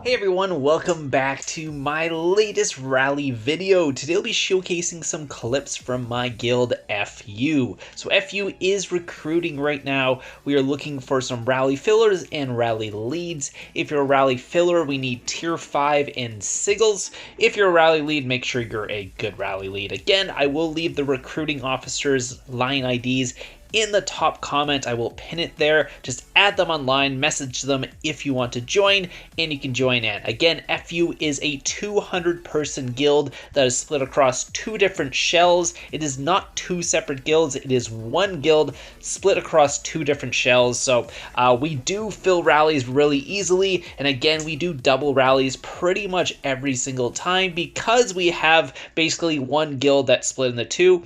Hey everyone, welcome back to my latest rally video. Today I'll be showcasing some clips from my guild FU. So FU is recruiting right now. We are looking for some rally fillers and rally leads. If you're a rally filler, we need tier 5 and sigils. If you're a rally lead, make sure you're a good rally lead. Again, I will leave the recruiting officers' line IDs in the top comment. I will pin it there. Just add them online, message them if you want to join, and you can join in. Again, FU is a 200-person guild that is split across 2 different shells. It is not 2 separate guilds. It is 1 guild split across 2 different shells. So we do fill rallies really easily, and again, we do double rallies pretty much every single time because we have basically 1 guild that's split into 2.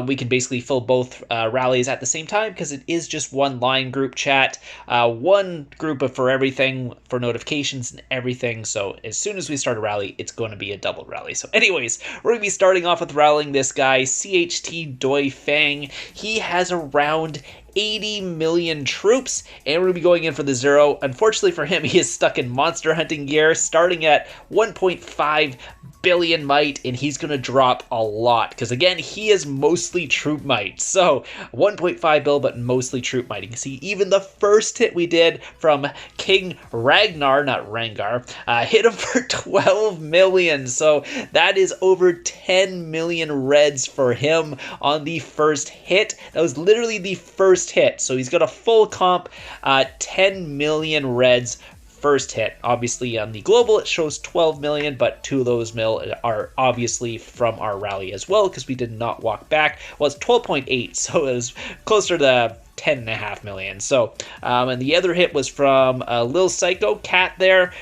We can basically fill both rallies at the same time because it is just 1 line group chat, 1 group for everything, for notifications and everything. So as soon as we start a rally, it's going to be a double rally. So anyways, we're going to be starting off with rallying this guy, CHT Doi Fang. He has around 80 million troops, and we're going to be going in for the 0. Unfortunately for him, he is stuck in monster hunting gear, starting at 1.5 billion might, and he's going to drop a lot, because again, he is mostly troop might. So 1.5 bill, but mostly troop might. You can see even the first hit we did from King Ragnar, not Rangar, hit him for 12 million. So that is over 10 million reds for him on the first hit. That was literally the first hit. So he's got a full comp, 10 million reds first hit. Obviously on the global it shows 12 million, but 2 of those mil are obviously from our rally as well because we did not walk back. Well, it's 12.8, so it was closer to 10.5 million. So and the other hit was from Lil Psycho Cat there.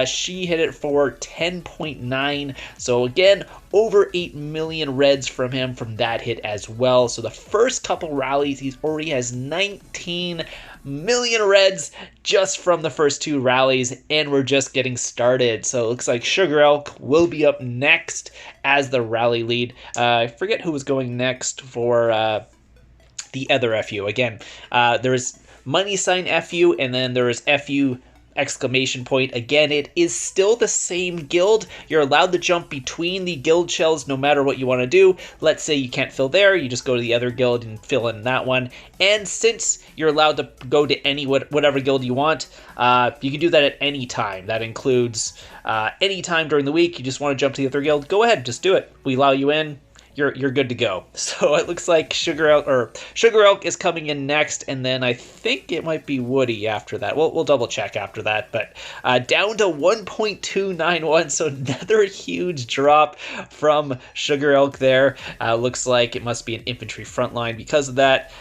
She hit it for 10.9. So again, over 8 million reds from him from that hit as well. So the first couple rallies, he already has 19 million reds just from the first 2 rallies, and we're just getting started. So it looks like Sugar Elk will be up next as the rally lead. I forget who was going next for the other FU. Again, there's money sign FU, and then there's FU exclamation point. Again, it is still the same guild. You're allowed to jump between the guild shells no matter what you want to do. Let's say you can't fill there, you just go to the other guild and fill in that one. And since you're allowed to go to any whatever guild you want, you can do that at any time. That includes any time during the week. You just want to jump to the other guild, go ahead, just do it. We allow you in. You're good to go. So it looks like Sugar Elk is coming in next, and then I think it might be Woody after that. We'll double check after that. But down to 1.291, so another huge drop from Sugar Elk there. Looks like it must be an infantry frontline because of that.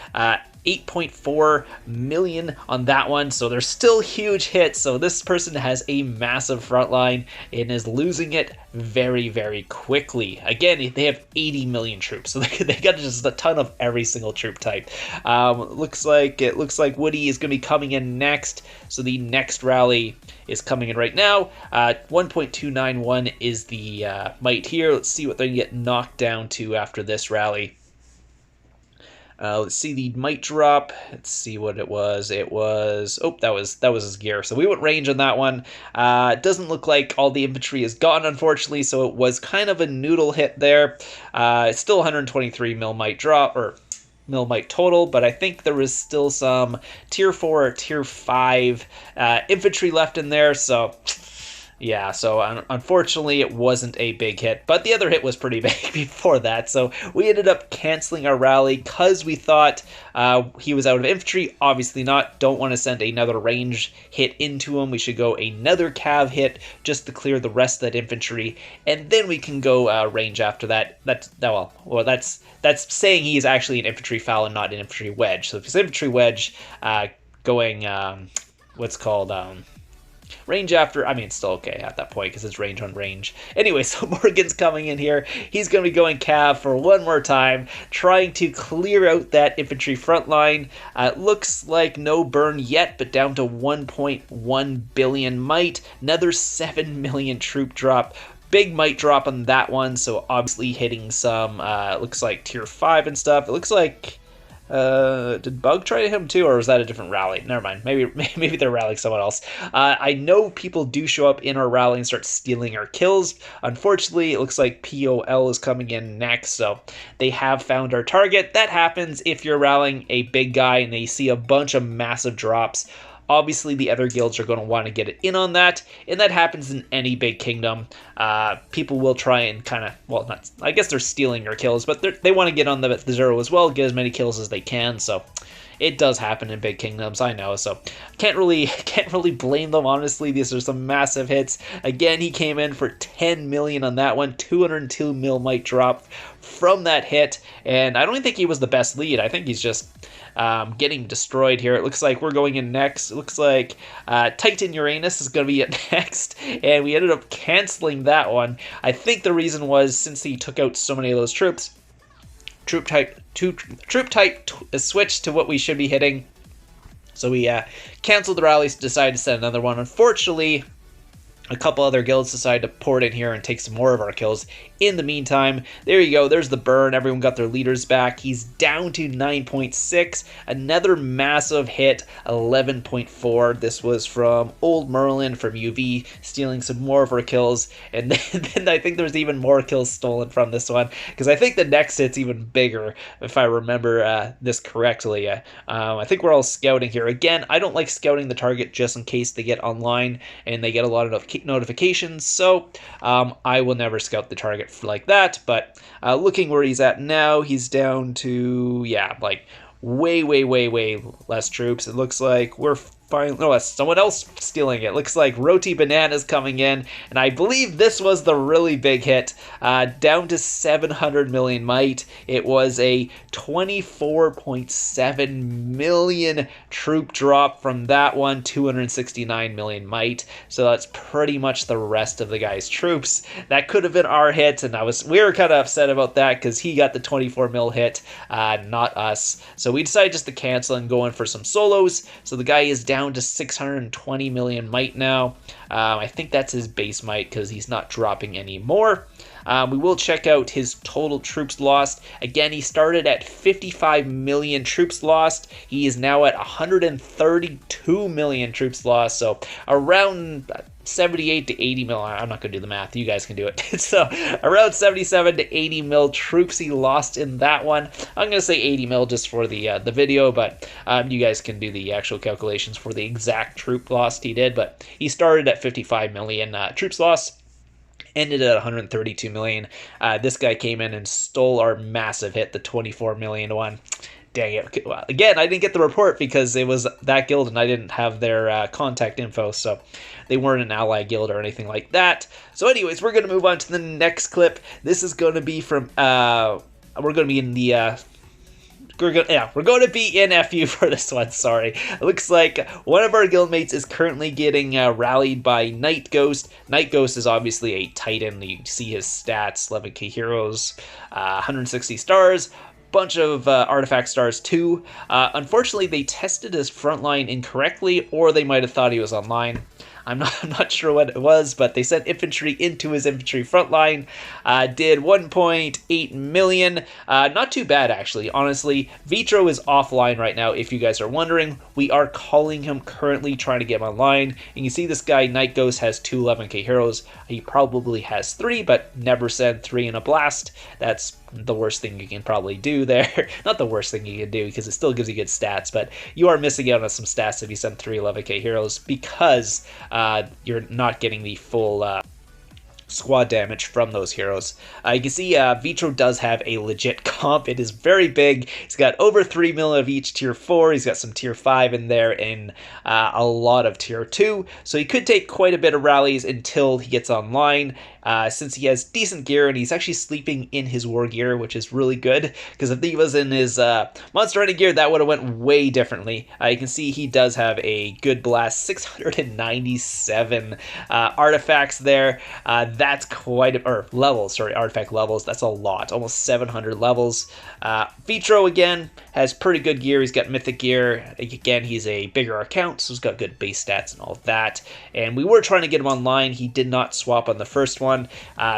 8.4 million on that one, so they're still huge hits. So this person has a massive front line and is losing it very, very quickly. Again, they have 80 million troops, so they got just a ton of every single troop type. It looks like Woody is going to be coming in next, so the next rally is coming in right now. 1.291 is the might here. Let's see what they get knocked down to after this rally. Let's see the might drop. Let's see what it was. It was, oh, that was his gear. So we went range on that one. It doesn't look like all the infantry is gone, unfortunately, so it was kind of a noodle hit there. It's still 123 mil might drop, or mil might total, but I think there was still some tier 4 or tier 5 infantry left in there, so yeah, so unfortunately it wasn't a big hit, but the other hit was pretty big before that, so we ended up canceling our rally because we thought he was out of infantry. Obviously not. Don't want to send another range hit into him. We should go another cav hit just to clear the rest of that infantry, and then we can go range after that. That's saying he's actually an infantry foul and not an infantry wedge. So if it's infantry wedge, going what's called range after, I mean, it's still okay at that point because it's range on range. Anyway, so Morgan's coming in here. He's going to be going cav for one more time, trying to clear out that infantry front line. It looks like no burn yet, but down to 1.1 billion might. Another 7 million troop drop. Big might drop on that one, so obviously hitting some, looks like tier 5 and stuff. It looks like Did Bug try him too, or was that a different rally? Never mind. Maybe they're rallying someone else. I know people do show up in our rally and start stealing our kills. Unfortunately, it looks like POL is coming in next, so they have found our target. That happens if you're rallying a big guy and they see a bunch of massive drops. Obviously, the other guilds are going to want to get it in on that, and that happens in any big kingdom. People will try and kind of, well, not, I guess they're stealing your kills, but they want to get on the zero as well, get as many kills as they can, so it does happen in big kingdoms, I know, so can't really blame them, honestly. These are some massive hits. Again, he came in for 10 million on that one, 202 mil might drop from that hit, and I don't even think he was the best lead. I think he's just getting destroyed here. It looks like we're going in next. It looks like Titan Uranus is going to be next, and we ended up canceling that one. I think the reason was since he took out so many of those troops, troop type switched to what we should be hitting. So we canceled the rallies, decided to set another one. Unfortunately, a couple other guilds decided to pour it in here and take some more of our kills. In the meantime, there you go. There's the burn. Everyone got their leaders back. He's down to 9.6. Another massive hit, 11.4. This was from Old Merlin from UV, stealing some more of our kills. And then I think there's even more kills stolen from this one, because I think the next hit's even bigger, if I remember this correctly. I think we're all scouting here. Again, I don't like scouting the target just in case they get online and they get a lot of notifications, so I will never scout the target like that. But looking where he's at now, he's down to, yeah, like way less troops. It looks like we're finally, no, that's someone else stealing it. Looks like Roti Banana's coming in, and I believe this was the really big hit, down to 700 million might. It was a 24.7 million troop drop from that one, 269 million might. So that's pretty much the rest of the guy's troops. That could have been our hit, and we were kind of upset about that because he got the 24 mil hit, not us. So we decided just to cancel and go in for some solos. So the guy is down to 620 million might now. I think that's his base might because he's not dropping anymore. We will check out his total troops lost. Again, he started at 55 million troops lost. He is now at 132 million troops lost. So around 78 to 80 mil. I'm not going to do the math. You guys can do it. So around 77 to 80 mil troops he lost in that one. I'm going to say 80 mil just for the video, but you guys can do the actual calculations for the exact troop lost he did. But he started at 55 million troops lost. Ended at 132 million. This guy came in and stole our massive hit, the 24 million one. Dang it. Well, again, I didn't get the report because it was that guild and I didn't have their contact info, so they weren't an ally guild or anything like that. So anyways, we're going to move on to the next clip. This is going to be from, we're going to be in the... we're going to be in FU for this one, sorry. It looks like one of our guildmates is currently getting rallied by Night Ghost. Night Ghost is obviously a Titan. You see his stats, 11k heroes, 160 stars, bunch of artifact stars too. Unfortunately, they tested his frontline incorrectly, or they might have thought he was online. I'm not sure what it was, but they sent infantry into his infantry frontline. Did 1.8 million. Not too bad, actually. Honestly, Vitro is offline right now, if you guys are wondering. We are calling him currently, trying to get him online. And you see this guy, Night Ghost, has 2 11k heroes. He probably has 3, but never sent 3 in a blast. That's the worst thing you can probably do there. Not the worst thing you can do, because it still gives you good stats, but you are missing out on some stats if you send 3 11k heroes, because you're not getting the full squad damage from those heroes. You can see Vitro does have a legit comp. It is very big. He's got over 3 mil of each tier 4. He's got some tier 5 in there and a lot of tier 2. So he could take quite a bit of rallies until he gets online. Since he has decent gear and he's actually sleeping in his war gear, which is really good, because if he was in his monster hunting gear, that would have went way differently. You can see he does have a good blast, 697 artifacts there. That's quite a, or levels, sorry, artifact levels. That's a lot, almost 700 levels. Vitro again has pretty good gear. He's got mythic gear. Again, he's a bigger account, so he's got good base stats and all of that. And we were trying to get him online. He did not swap on the first one.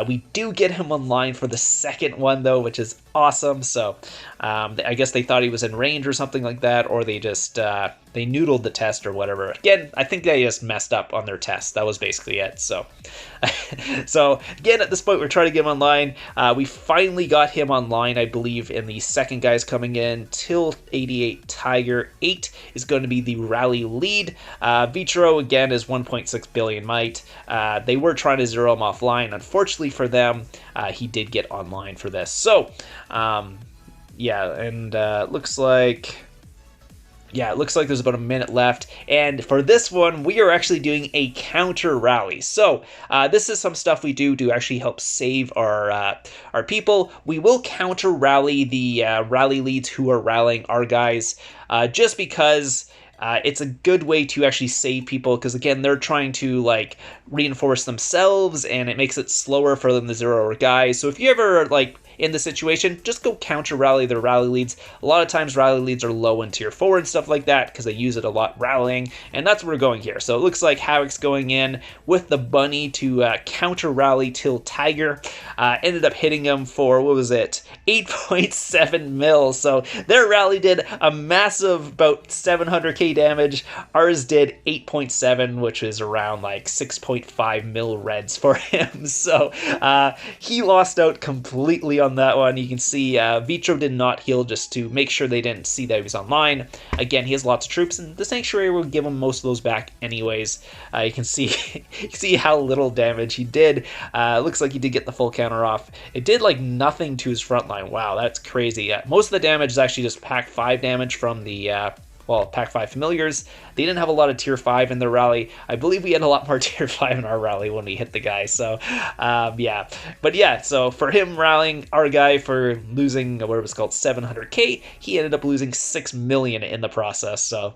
We do get him online for the second one, though, which is awesome. So I guess they thought he was in range or something like that, or they just they noodled the test or whatever. Again, I think they just messed up on their test. That was basically it. So so again, at this point, we're trying to get him online. We finally got him online, I believe, in the second guys coming in. Till 88 Tiger 8 is going to be the rally lead. Vitro, again, is 1.6 billion might. They were trying to zero him offline. Unfortunately for them, he did get online for this. So, yeah, and looks like... Yeah, it looks like there's about a minute left, and for this one, we are actually doing a counter rally. So this is some stuff we do to actually help save our people. We will counter rally the rally leads who are rallying our guys, just because it's a good way to actually save people, because again, they're trying to like reinforce themselves, and it makes it slower for them to zero our guys. So if you ever like in the situation, just go counter rally their rally leads. A lot of times rally leads are low in tier 4 and stuff like that because they use it a lot rallying, and that's where we're going here. So it looks like Havoc's going in with the bunny to counter rally till Tiger. Ended up hitting him for, what was it, 8.7 mil. So their rally did a massive about 700k damage. Ours did 8.7, which is around like 6.5 mil reds for him. So he lost out completely on that one. You can see Vitro did not heal just to make sure they didn't see that he was online. Again, he has lots of troops, and the Sanctuary will give him most of those back anyways. You can see you can see how little damage he did. Looks like he did get the full counter off. It did like nothing to his front line. Wow, that's crazy. Most of the damage is actually just Pack 5 damage from the well, Pack 5 familiars. They didn't have a lot of tier 5 in their rally. I believe we had a lot more tier 5 in our rally when we hit the guy. So, yeah. But yeah, so for him rallying our guy for losing, what it was called, 700k, he ended up losing 6 million in the process. So,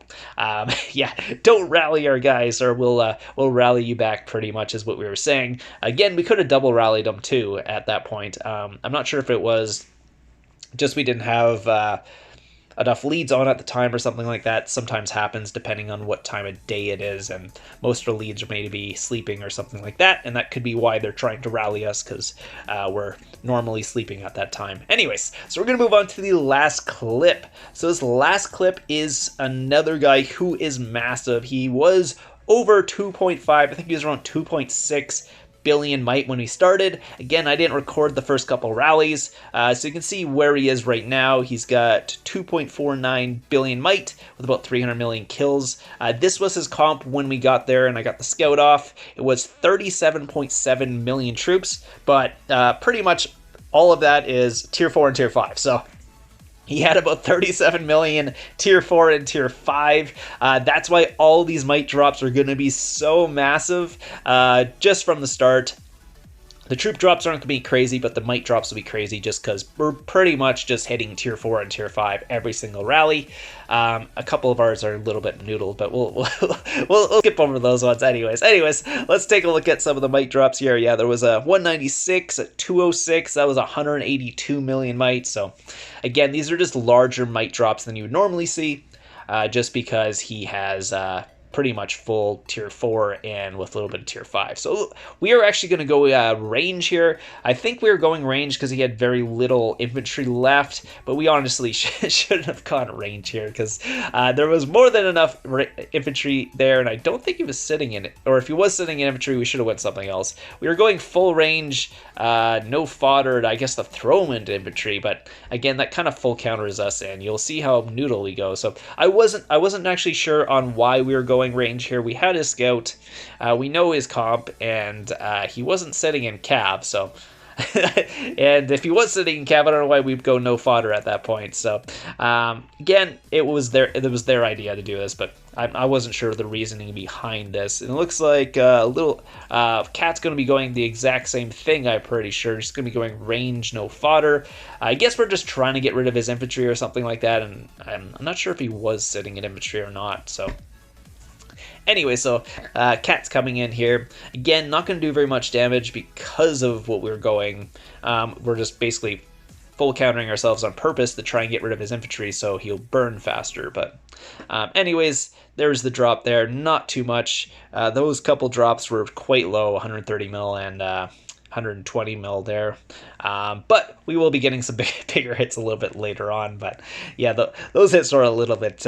yeah, don't rally our guys or we'll rally you back, pretty much is what we were saying. Again, we could have double rallied them too at that point. I'm not sure if it was just we didn't have enough leads on at the time or something like that. Sometimes happens depending on what time of day it is, and most of the leads are maybe sleeping or something like that, and that could be why they're trying to rally us, because we're normally sleeping at that time. Anyways, so we're going to move on to the last clip. So this last clip is another guy who is massive. He was over 2.5, I think he was around 2.6 billion might when we started. Again, I didn't record the first couple rallies, so you can see where he is right now. He's got 2.49 billion might with about 300 million kills. This was his comp when we got there, and I got the scout off. It was 37.7 million troops, but pretty much all of that is tier 4 and tier 5. So he had about 37 million tier 4 and tier 5. That's why all these might drops are going to be so massive just from the start. The troop drops aren't going to be crazy, but the might drops will be crazy just because we're pretty much just hitting tier 4 and tier 5 every single rally. A couple of ours are a little bit noodled, but we'll skip over those ones anyways. Anyways, let's take a look at some of the might drops here. Yeah, there was a 196, a 206. That was 182 million might. So again, these are just larger might drops than you would normally see, just because he has pretty much full tier 4 and with a little bit of tier 5. So we are actually going to go range here. I think we were going range because he had very little infantry left, but we honestly shouldn't have gone range here because there was more than enough infantry there, and I don't think he was sitting in it. Or if he was sitting in infantry, we should have went something else. We were going full range, no fodder, I guess, to throw him into infantry, but again, that kind of full counters us, and you'll see how noodle we go. So I wasn't actually sure on why we were going range here. We had his scout, we know his comp, and he wasn't sitting in cav, so and if he was sitting in cav, I don't know why we'd go no fodder at that point. So again, it was their idea to do this, but I wasn't sure the reasoning behind this. And it looks like little Cat's going to be going the exact same thing, I'm pretty sure. He's going to be going range, no fodder. I guess we're just trying to get rid of his infantry or something like that, and I'm not sure if he was sitting in infantry or not, so anyway, so Cat's coming in here. Again, not going to do very much damage because of what we're going. We're just basically full countering ourselves on purpose to try and get rid of his infantry so he'll burn faster. But anyways, there's the drop there. Not too much. Those couple drops were quite low, 130 mil and 120 mil there. But we will be getting some bigger hits a little bit later on. But yeah, those hits are a little bit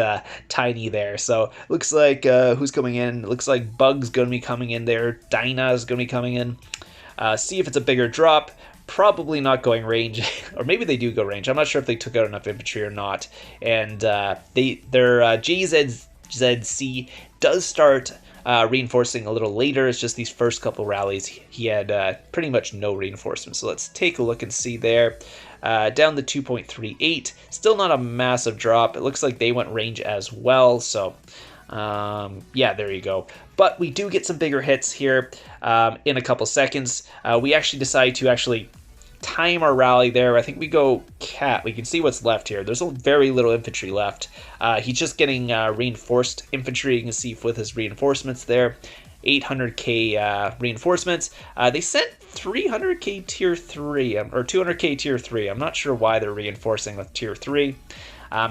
tiny there. So looks like who's coming in? Looks like Bug's going to be coming in there. Dinah is going to be coming in. See if it's a bigger drop. Probably not going range, or maybe they do go range. I'm not sure if they took out enough infantry or not. And their JZC does start reinforcing a little later. It's just these first couple rallies he had pretty much no reinforcements. So let's take a look and see there. Down to 2.38. Still not a massive drop. It looks like they went range as well. So yeah, there you go. But we do get some bigger hits here in a couple seconds. We actually decide to time our rally there. I think we go cat. We can see what's left here. There's very little infantry left. He's just getting reinforced infantry. You can see with his reinforcements there. 800k reinforcements. They sent 300k tier 3 or 200k tier 3. I'm not sure why they're reinforcing with tier 3.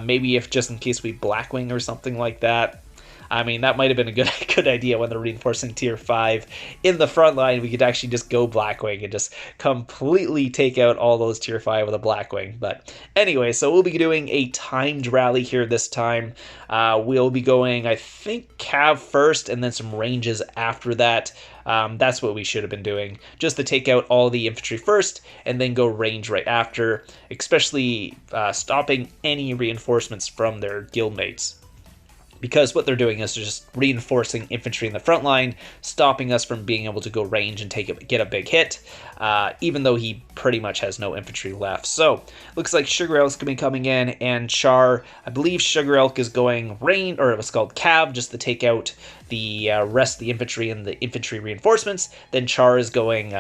Maybe if just in case we Blackwing or something like that. I mean, that might have been a good idea when they're reinforcing tier 5 in the front line. We could actually just go Blackwing and just completely take out all those tier 5 with a Blackwing. But anyway, so we'll be doing a timed rally here this time. We'll be going, I think, Cav first and then some ranges after that. That's what we should have been doing, just to take out all the infantry first and then go range right after, especially stopping any reinforcements from their guildmates. Because what they're doing is just reinforcing infantry in the front line, stopping us from being able to go range and get a big hit, even though he pretty much has no infantry left. So, looks like Sugar Elk's going to be coming in, and Char, I believe Sugar Elk is going range, or it was called Cav, just to take out the rest of the infantry and the infantry reinforcements. Then Char is going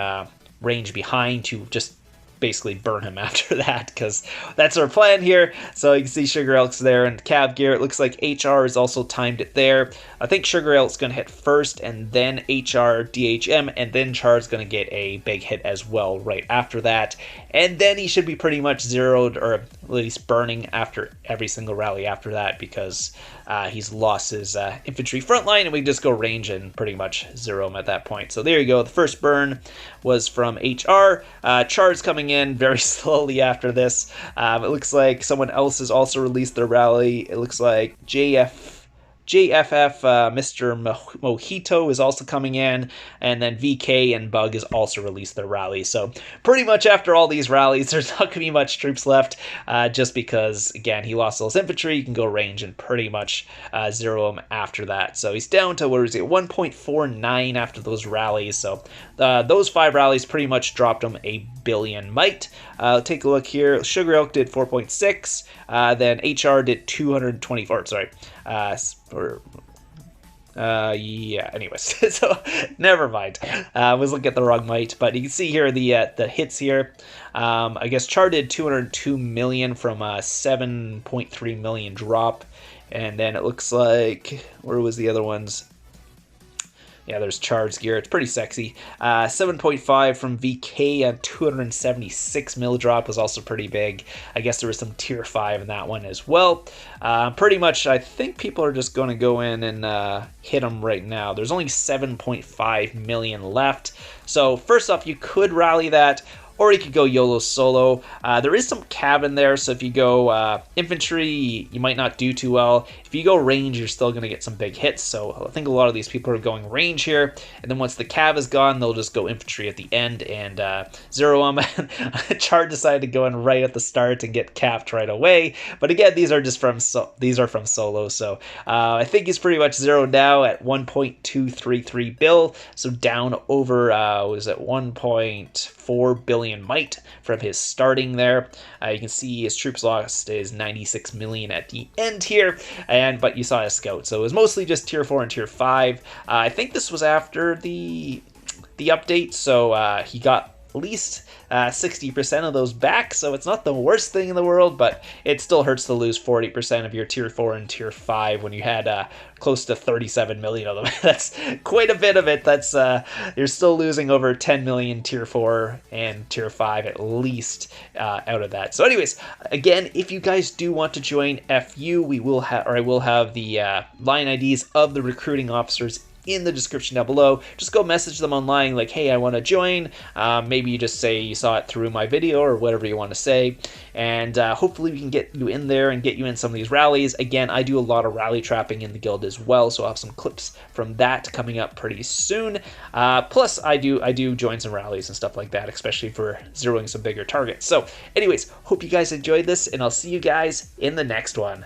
range behind to just basically burn him after that, because that's our plan here. So you can see Sugar Elk's there and Cav gear. It looks like HR is also timed it there. I think Sugar Elk's going to hit first, and then HR, DHM, and then Char's going to get a big hit as well right after that. And then he should be pretty much zeroed, or at least burning after every single rally after that, because he's lost his infantry front line, and we just go range and pretty much zero him at that point. So there you go. The first burn was from HR. Char's coming in very slowly after this. It looks like someone else has also released their rally. It looks like JFF, Mr. Mojito is also coming in, and then VK and Bug has also released their rally. So pretty much after all these rallies, there's not going to be much troops left, just because, again, he lost all his infantry. You can go range and pretty much zero him after that. So he's down to, what is it, 1.49 after those rallies. So those 5 rallies pretty much dropped him a billion might. Take a look here. Sugar Elk did 4.6. Then HR did 224. Sorry. Yeah, anyways, so never mind. I was looking at the wrong might, but you can see here the hits here. I guess Char did 202 million from a 7.3 million drop, and then it looks like, where was the other ones? Yeah, there's Char's gear. It's pretty sexy. 7.5 from VK at 276 mil drop was also pretty big. I guess there was some tier 5 in that one as well. Pretty much, I think people are just going to go in and hit them right now. There's only 7.5 million left. So first off, you could rally that, or you could go YOLO solo. There is some cav in there, so if you go infantry, you might not do too well. If you go range, you're still going to get some big hits, so I think a lot of these people are going range here, and then once the cav is gone, they'll just go infantry at the end and zero them. Char decided to go in right at the start and get capped right away, but again, these are from solo, so I think he's pretty much zeroed now at 1.233 bill, so down over, was it 1.4 billion might from his starting there. You can see his troops lost is 96 million at the end here, but you saw his scout, so it was mostly just tier 4 and tier 5. I think this was after the update, so he got at least 60% of those back, so it's not the worst thing in the world, but it still hurts to lose 40% of your tier 4 and tier 5 when you had close to 37 million of them. That's quite a bit of it. That's you're still losing over 10 million tier 4 and tier 5 at least out of that. So anyways, again, if you guys do want to join FU, I will have the line IDs of the recruiting officers in the description down below. Just go message them online like, hey, I want to join. Maybe you just say you saw it through my video or whatever you want to say. And hopefully we can get you in there and get you in some of these rallies. Again, I do a lot of rally trapping in the guild as well, so I'll have some clips from that coming up pretty soon. Plus, I do join some rallies and stuff like that, especially for zeroing some bigger targets. So anyways, hope you guys enjoyed this, and I'll see you guys in the next one.